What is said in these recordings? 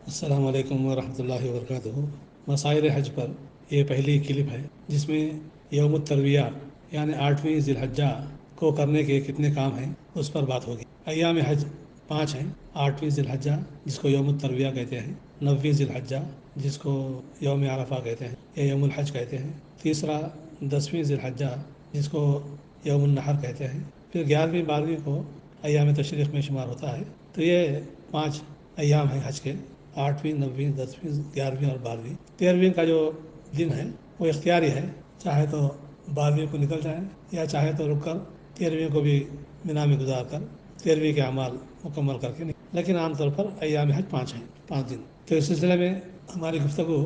السلام علیکم ورحمۃ اللہ وبرکاتہ۔ مسائل حج پر یہ پہلی کلپ ہے جس میں یوم الترویہ یعنی 8ویں ذی الحجہ کو کرنے کے کتنے کام ہیں اس پر بات ہوگی۔ ایام حج 5 ہیں: 8ویں ذی الحجہ جس کو یوم الترویہ کہتے ہیں، 9ویں ذی الحجہ جس کو یوم عرفہ کہتے ہیں یا یوم الحج کہتے ہیں، تیسرا 10ویں ذی الحجہ جس کو یوم النحر کہتے ہیں، پھر 11ویں 12ویں کو ایام تشریق میں شمار ہوتا ہے۔ تو یہ 5 ایام ہیں حج کے: 8ویں، 9ویں، 10ویں، 11ویں اور 12ویں۔ 13ویں کا جو دن ہے وہ اختیاری ہے، چاہے تو 12ویں کو نکل جائیں یا چاہے تو رک کر 13ویں کو بھی مینا میں گزار کر 13ویں کے اعمال مکمل کر کے لیکن عام طور پر ایام حج 5 ہیں، 5 دن۔ تو اس سلسلے میں ہماری گفتگو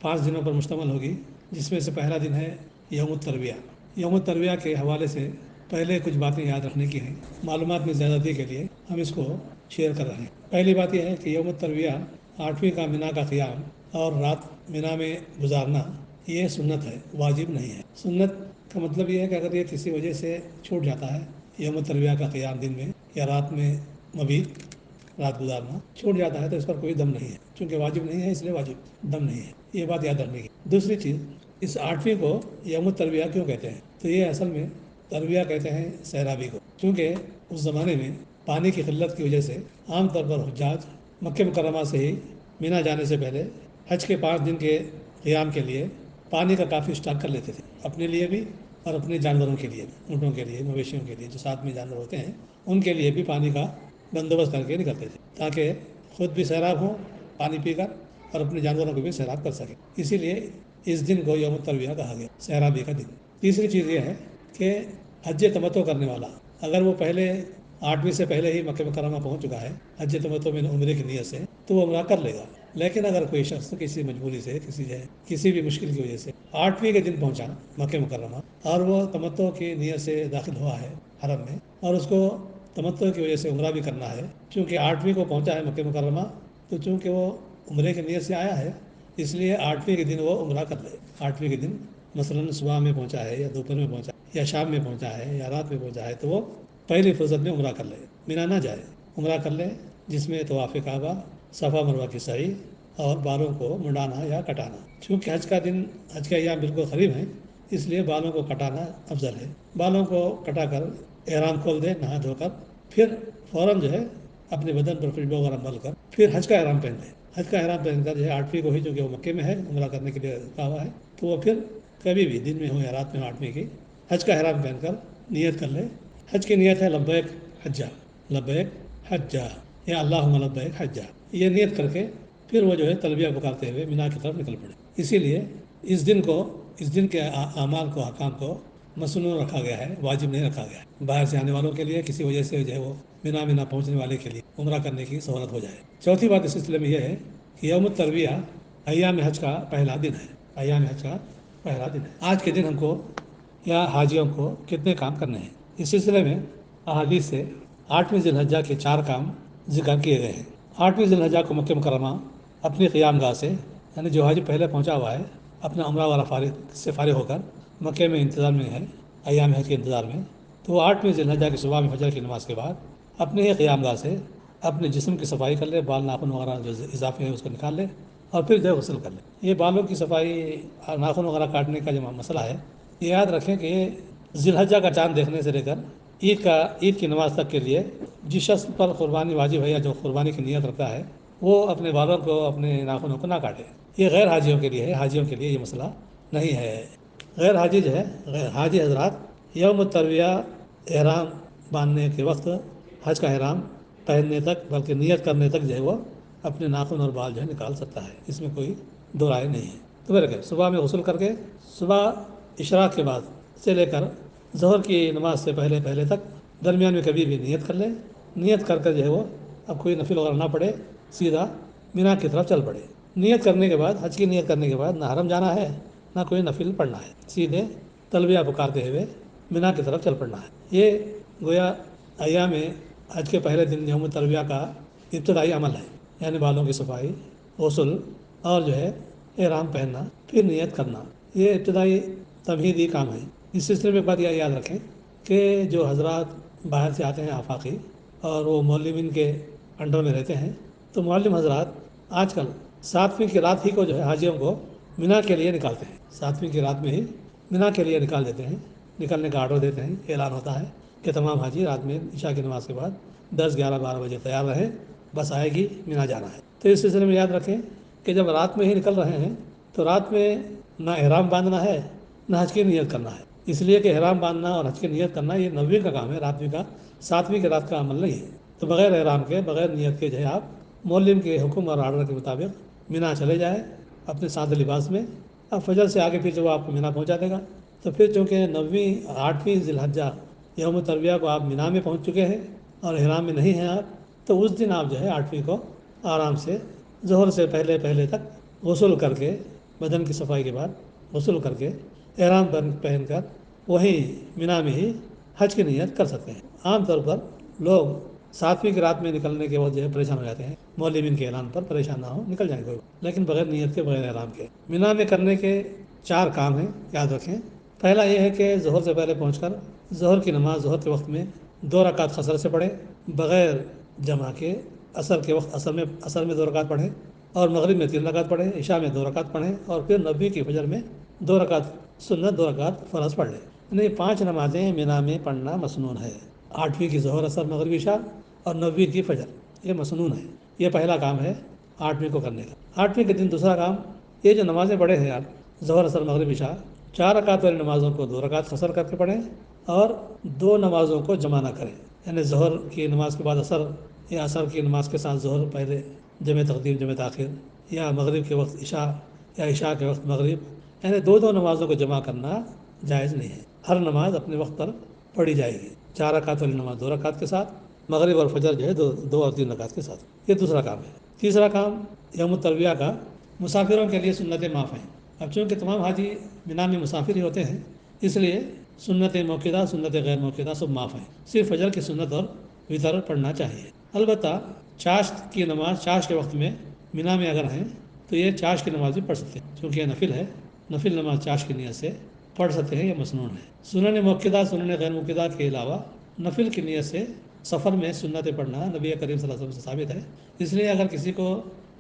5 دنوں پر مشتمل ہوگی، جس میں سے پہلا دن ہے یوم الترویہ۔ یوم الترویہ کے حوالے سے پہلے کچھ باتیں یاد رکھنے کی ہیں، معلومات میں زیادتی کے لیے ہم اس کو شیئر کر رہے ہیں۔ پہلی بات یہ ہے کہ یوم الترویہ 8ویں کا مینا کا قیام اور رات مینا میں گزارنا یہ سنت ہے، واجب نہیں ہے۔ سنت کا مطلب یہ ہے کہ اگر یہ کسی وجہ سے چھوٹ جاتا ہے، یوم الترویہ کا قیام دن میں یا رات میں مبیت رات گزارنا چھوٹ جاتا ہے تو اس پر کوئی دم نہیں ہے، چونکہ واجب نہیں ہے اس لیے واجب دم نہیں ہے، یہ بات یاد رکھنے کی۔ دوسری چیز، اس 8ویں کو یوم الترویہ کیوں کہتے ہیں؟ تو یہ اصل میں ترویہ کہتے ہیں سیلابی کو، چونکہ اس زمانے میں پانی کی قلت کی وجہ سے عام طور پر حجاج مکہ مکرمہ سے ہی مینا جانے سے پہلے حج کے 5 دن کے قیام کے لیے پانی کا کافی اسٹاک کر لیتے تھے، اپنے لیے بھی اور اپنے جانوروں کے لیے بھی، اونٹوں کے لیے، مویشیوں کے لیے، جو ساتھ میں جانور ہوتے ہیں ان کے لیے بھی پانی کا بندوبست کر کے نکلتے تھے تاکہ خود بھی سیراب ہوں پانی پی کر اور اپنے جانوروں کو بھی سیراب کر سکیں۔ اسی لیے اس دن کو یوم الترویہ کہا گیا، سیرابی کا دن۔ تیسری چیز یہ ہے کہ حج تمتع کرنے والا اگر وہ پہلے 8ویں سے پہلے ہی مکہ مکرمہ پہنچ چکا ہے حج تمتع میں عمرے کی نیت سے، تو وہ عمرہ کر لے گا۔ لیکن اگر کوئی شخص کسی مجبوری سے کسی بھی مشکل کی وجہ سے 8ویں کے دن پہنچا مکہ مکرمہ اور وہ تمتع کی نیت سے داخل ہوا ہے حرم میں، اور اس کو تمتع کی وجہ سے عمرہ بھی کرنا ہے، چونکہ 8ویں کو پہنچا ہے مکہ مکرمہ، تو چونکہ وہ عمرے کی نیت سے آیا ہے اس لیے 8ویں کے دن وہ عمرہ کر لے۔ 8ویں کے دن مثلاً صبح میں پہنچا ہے یا دوپہر میں پہنچا ہے یا شام میں پہنچا ہے یا رات میں پہنچا ہے تو وہ پہلی فرصت میں عمرہ کر لے، مینا نہ جائے، عمرہ کر لے، جس میں طواف کعبہ، صفا مروہ کی سعی اور بالوں کو منڈانا یا کٹانا۔ چونکہ حج کا دن، حج کے ایام بالکل قریب ہیں، اس لیے بالوں کو کٹانا افضل ہے۔ بالوں کو کٹا کر احرام کھول دے نہا دھو کر، پھر فوراً جو ہے اپنے بدن پر خوشبو وغیرہ مل کر پھر حج کا احرام پہن لے۔ حج کا احرام پہن کر جو ہے 8ویں کو ہی، چونکہ وہ مکے میں ہے عمرہ کرنے کے لیے رکا ہوا ہے، تو وہ پھر کبھی بھی دن میں ہو یا رات میں ہو 8ویں کی حج کا احرام پہن کر نیت کر لے۔ حج کی نیت ہے لبیک حجہ، لبیک حجہ یا اللہم لبیک حجہ، یہ نیت کر کے پھر وہ جو ہے تلبیہ پکارتے ہوئے مینا کی طرف نکل پڑے۔ اسی لیے اس دن کے اعمال کو، احکام کو مسنون رکھا گیا ہے، واجب نہیں رکھا گیا ہے، باہر سے آنے والوں کے لیے، کسی وجہ سے جو ہے وہ مینا میں نہ پہنچنے والے کے لیے عمرہ کرنے کی سہولت ہو جائے۔ چوتھی بات اس سلسلے میں یہ ہے کہ یوم الترویہ ایام حج کا پہلا دن ہے، ایام حج کا پہلا دن ہے۔ آج کے دن ہم کو یا حاجیوں کو کتنے کام کرنے ہیں، اس سلسلے میں احادیث سے 8ویں ذی الحجہ کے 4 کام ذکر کیے گئے ہیں۔ 8ویں ذی الحجہ کو مکہ مکرمہ اپنی قیام گاہ سے، یعنی جو حاجی پہلے پہنچا ہوا ہے اپنا عمرہ والا فارغ ہو کر مکے میں انتظار میں ہے، ایام حج کے انتظار میں، تو وہ 8ویں ذی الحجہ کی صبح میں فجر کی نماز کے بعد اپنے ہی قیام گاہ سے اپنے جسم کی صفائی کر لے، بال ناخن وغیرہ جو اضافے ہیں اس کو نکال لے اور پھر جو ہے غسل کر لے۔ یہ بالوں کی صفائی، ناخن وغیرہ کاٹنے کا جو مسئلہ ہے، یہ یاد رکھیں کہ ذی الحجہ کا چاند دیکھنے سے لے کر عید کی نماز تک کے لیے جس شخص پر قربانی واجب ہے یا جو قربانی کی نیت رکھتا ہے وہ اپنے بالوں کو، اپنے ناخنوں کو نہ کاٹے۔ یہ غیر حاجیوں کے لیے ہے، حاجیوں کے لیے یہ مسئلہ نہیں ہے۔ غیر حاجی جو ہے، غیر حاجی حضرات یوم الترویہ احرام باندھنے کے وقت، حج کا احرام پہننے تک، بلکہ نیت کرنے تک جو ہے وہ اپنے ناخن اور بال جو ہے نکال سکتا ہے، اس میں کوئی دو رائے نہیں ہے۔ تو پھر صبح میں غسل کر کے صبح اشراق کے بعد سے لے کر ظہر کی نماز سے پہلے تک درمیان میں کبھی بھی نیت کر لے، نیت کر جو ہے وہ اب کوئی نفل وغیرہ نہ پڑے، سیدھا مینا کی طرف چل پڑے۔ نیت کرنے کے بعد، حج کی نیت کرنے کے بعد نہ حرم جانا ہے نہ کوئی نفل پڑھنا ہے، سیدھے تلبیہ پکارتے ہوئے مینا کی طرف چل پڑنا ہے۔ یہ گویا ایام حج کے پہلے دن یوم الترویہ کا ابتدائی عمل ہے، یعنی بالوں کی صفائی، غسل اور جو ہے احرام پہننا، پھر نیت کرنا، یہ ابتدائی تمہیدی کام ہے۔ اس سلسلے میں بات یہ یاد رکھیں کہ جو حضرات باہر سے آتے ہیں آفاقی اور وہ معلمین کے انڈر میں رہتے ہیں، تو معلم حضرات آج کل 7ویں کی رات ہی کو جو ہے حاجیوں کو مینا کے لیے نکالتے ہیں، 7ویں کی رات میں ہی مینا کے لیے نکال دیتے ہیں، نکلنے کا آرڈر دیتے ہیں، اعلان ہوتا ہے کہ تمام حاجی رات میں عشاء کی نماز کے بعد 10 11 12 بجے تیار رہیں، بس آئے گی مینا جانا ہے۔ تو اس سلسلے میں یاد رکھیں کہ جب رات میں ہی نکل رہے ہیں تو رات میں نہ احرام باندھنا ہے نہ حج کی نیت کرنا ہے، اس لیے کہ احرام باندھنا اور حج کی نیت کرنا یہ 9ویں کا کام ہے، راتویں کا 7ویں کی رات کا عمل نہیں ہے۔ تو بغیر احرام کے بغیر نیت کے جو ہے آپ مولم کے حکم اور آرڈر کے مطابق مینا چلے جائیں اپنے سادہ لباس میں۔ اب فجر سے آگے پھر وہ آپ کو مینا پہنچا دے گا، تو پھر چونکہ 8ویں ذی الحجہ یوم ترویہ کو آپ مینا میں پہنچ چکے ہیں اور احرام میں نہیں ہیں آپ، تو اس دن آپ جو ہے 8ویں کو آرام سے ظہر سے پہلے پہلے تک غسل کر کے، بدن کی صفائی کے بعد غسل کر کے احرام پہن کر وہیں مینا میں ہی حج کی نیت کر سکتے ہیں۔ عام طور پر لوگ 7ویں کی رات میں نکلنے کے بعد جو ہے پریشان ہو جاتے ہیں، مولمین کے اعلان پر پریشان نہ ہو، نکل جائیں گے، لیکن بغیر نیت کے بغیر احرام کے۔ مینا میں کرنے کے 4 کام ہیں، یاد رکھیں۔ پہلا یہ ہے کہ ظہر سے پہلے پہنچ کر ظہر کی نماز ظہر کے وقت میں 2 رکعت قصر سے پڑھیں، بغیر جمع کے۔ عصر کے وقت عصر میں 2 رکعت پڑھیں، اور مغرب میں 3 رکعت پڑھیں، عشاء میں 2 رکعت پڑھیں، اور پھر 9ویں کی فجر میں 2 رکعت سنت 2 رکعت فرض پڑھ لیں۔ یعنی 5 نمازیں مینا میں پڑھنا مسنون ہے، 8ویں کی ظہر عصر مغرب عشاء اور 9ویں کی فجر، یہ مسنون ہے۔ یہ پہلا کام ہے 8ویں کو کرنے کا۔ 8ویں کے دن دوسرا کام، یہ جو نمازیں پڑھے ہیں آپ ظہر عصر مغرب عشاء، 4 رکعت والی نمازوں کو 2 رکعت قصر کر کے پڑھیں، اور 2 نمازوں کو جمع نہ کریں، یعنی ظہر کی نماز کے بعد عصر، یا عصر کی نماز کے ساتھ ظہر پہلے جمع تقدیم جمع تاخیر، یا مغرب کے وقت عشاء یا عشاء کے وقت مغرب، یعنی 2 نمازوں کو جمع کرنا جائز نہیں ہے۔ ہر نماز اپنے وقت پر پڑھی جائے گی، 4 رکعت والی نماز 2 رکعت کے ساتھ، مغرب اور فجر جو ہے 2 اور 3 رکعت کے ساتھ۔ یہ دوسرا کام ہے۔ تیسرا کام یوم الترویہ کا، مسافروں کے لیے سنتیں معاف ہیں۔ اب چونکہ تمام حاجی مینا میں مسافر ہی ہوتے ہیں، اس لیے سنت موقدہ سنت غیر موقدہ سب معاف ہیں، صرف فجر کی سنت اور وتر پڑھنا چاہیے۔ البتہ چاشت کی نماز چاشت کے وقت میں مینا میں اگر ہیں تو یہ چاشت کی نماز بھی پڑھ سکتے ہیں، چونکہ یہ نفل ہے، نفل نماز چاشت کی نیت سے پڑھ سکتے ہیں، یہ مسنون ہے۔ سنن موقدہ سنن غیر موقدہ کے علاوہ نفل کی نیت سے سفر میں سنتیں پڑھنا نبی کریم صلی اللہ علیہ وسلم سے ثابت ہے، اس لیے اگر کسی کو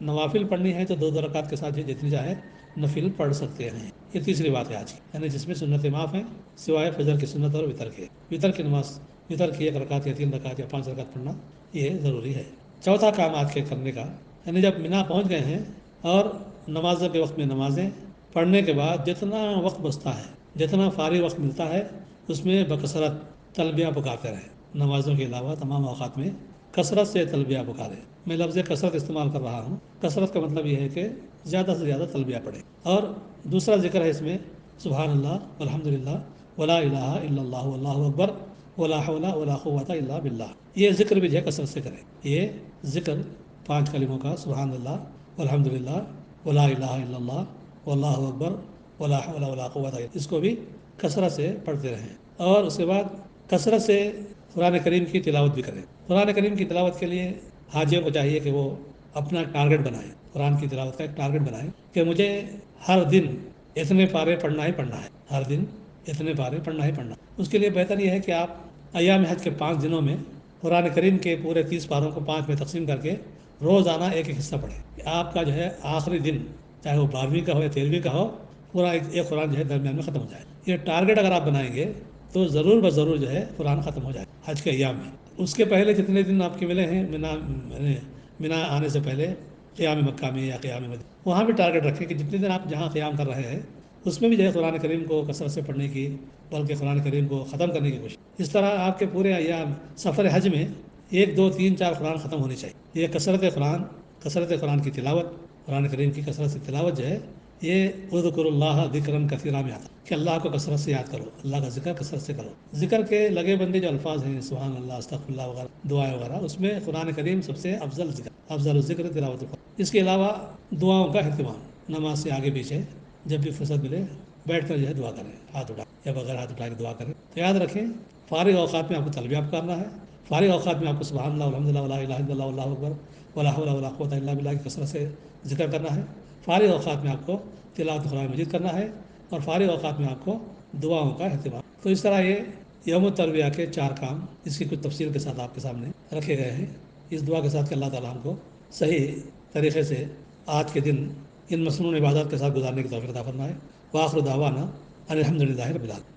نوافل پڑھنی ہے تو 2 رکعت کے ساتھ جتنی چاہے نفل پڑھ سکتے ہیں۔ یہ تیسری بات ہے آج کی، یعنی جس میں سنتیں معاف ہیں سوائے فجر کی سنت اور وتر کے۔ وتر کی نماز، وتر کی 1 رکعت یا 3 رکعت یا 5 رکعت پڑھنا یہ ضروری ہے۔ چوتھا کام آج کے کرنے کا، یعنی جب مینا پہنچ گئے ہیں اور نمازوں کے وقت میں نمازیں پڑھنے کے بعد جتنا وقت بچتا ہے، جتنا فارغ وقت ملتا ہے، اس میں بکثرت تلبیہ پکارتے رہیں۔ نمازوں کے علاوہ تمام اوقات میں کثرت سے تلبیہ پکاریں۔ میں لفظ کثرت استعمال کر رہا ہوں، کثرت کا مطلب یہ ہے کہ زیادہ سے زیادہ تلبیہ پڑھیں۔ اور دوسرا ذکر ہے اس میں سبحان اللہ والحمد للہ ولا الہ الا اللہ واللہ اکبر ولا حول ولا قوۃ الا باللہ، یہ ذکر بھی جو ہے کثرت سے کریں۔ یہ ذکر 5 کلموں کا سبحان اللہ والحمد للہ ولا الہ الا اللہ واللہ اکبر ولا حول ولا قوۃ، اس کو بھی کثرت سے پڑھتے رہیں۔ اور اس کے بعد کثرت سے قرآن کریم کی تلاوت بھی کریں۔ قرآن کریم کی تلاوت کے لیے حاجیوں کو چاہیے کہ وہ اپنا ٹارگٹ بنائیں، قرآن کی تلاوت کا ایک ٹارگٹ بنائیں کہ مجھے ہر دن اتنے پارے پڑھنا ہی پڑھنا ہے، ہر دن اتنے پارے پڑھنا ہی پڑھنا ہے۔ اس کے لیے بہتر یہ ہے کہ آپ ایام حج کے 5 دنوں میں قرآن کریم کے پورے 30 پاروں کو 5 میں تقسیم کر کے روزانہ ایک حصہ پڑھیں۔ آپ کا جو ہے آخری دن چاہے وہ 12ویں کا ہو یا 13ویں کا ہو، پورا ایک قرآن جو ہے درمیان میں ختم ہو جائے۔ یہ ٹارگٹ اگر آپ بنائیں گے تو ضرور بضرور جو ہے قرآن ختم ہو جائے حج کے ایام میں۔ اس کے پہلے جتنے دن آپ کے ملے ہیں مینا آنے سے پہلے، قیام مکہ میں یا قیام مدینہ، وہاں بھی ٹارگٹ رکھیں کہ جتنے دن آپ جہاں قیام کر رہے ہیں اس میں بھی جو ہے قرآن کریم کو کثرت سے پڑھنے کی، بلکہ قرآن کریم کو ختم کرنے کی کوشش۔ اس طرح آپ کے پورے ایام سفر حج میں 1 2 3 4 قرآن ختم ہونی چاہیے۔ یہ کثرت قرآن کی تلاوت، قرآن کریم کی کثرت سے تلاوت جو ہے، یہ اذکر اللہ ذکرا کثیرا میں آتا ہے کہ اللہ کو کثرت سے یاد کرو، اللہ کا ذکر کثرت سے کرو۔ ذکر کے لگے بندے جو الفاظ ہیں سبحان اللہ، استغفر اللہ وغیرہ، دعائیں وغیرہ، اس میں قرآن کریم سب سے افضل ذکر، افضل الذکر تلاوت القرآن۔ اس کے علاوہ دعاؤں کا اہتمام، نماز سے آگے پیچھے جب بھی فرصت ملے بیٹھ کر جو ہے دعا کریں، ہاتھ اٹھا یا بغیر ہاتھ اٹھا کے دعا کریں۔ تو یاد رکھیں فارغ اوقات میں آپ کو تلبیہ پکارنا ہے، فارغ اوقات میں آپ کو سبحان اللہ والحمد للہ ولا الہ الا اللہ واللہ اکبر ولا حول ولا قوۃ الا باللہ کی کثرت سے ذکر کرنا ہے۔ فارغ اوقات میں آپ کو تلاوت قرآن مجید کرنا ہے، اور فارغ اوقات میں آپ کو دعاؤں کا اہتمام۔ تو اس طرح یہ یوم الترویہ کے 4 کام اس کی کچھ تفصیل کے ساتھ آپ کے سامنے رکھے گئے ہیں، اس دعا کے ساتھ کہ اللہ تعالیٰ ہم کو صحیح طریقے سے آج کے دن ان مصنون عبادات کے ساتھ گزارنے کی توفیق عطا فرمائے۔ وآخر دعوانا ان الحمد للہ رب العالمین۔